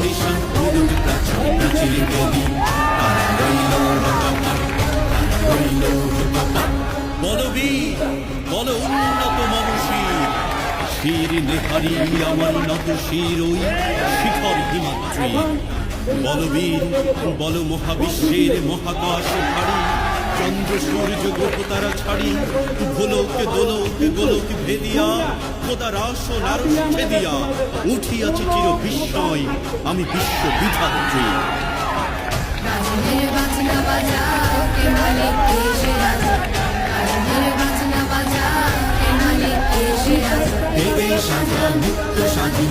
নিশান উড়ুক প্রাচীর প্রাচীর গলি বলবীর বল উন্নত মানুষের শির নেহারি আমার নত শির ওই শিখর হিমাদ্রি বলবীর বল মহাবিশ্বের মহাকাশ ভারী চন্দ্র সূর্য গ্রহ তারা ছাড়ি গোলক দোলক গোলক ভেদিয়া খোদার আসন আরশ ছেদিয়া উঠিয়াছে চির বিস্ময় আমি বিশ্ব বিধাত্রী সাজা মুক্ত স্বাধীন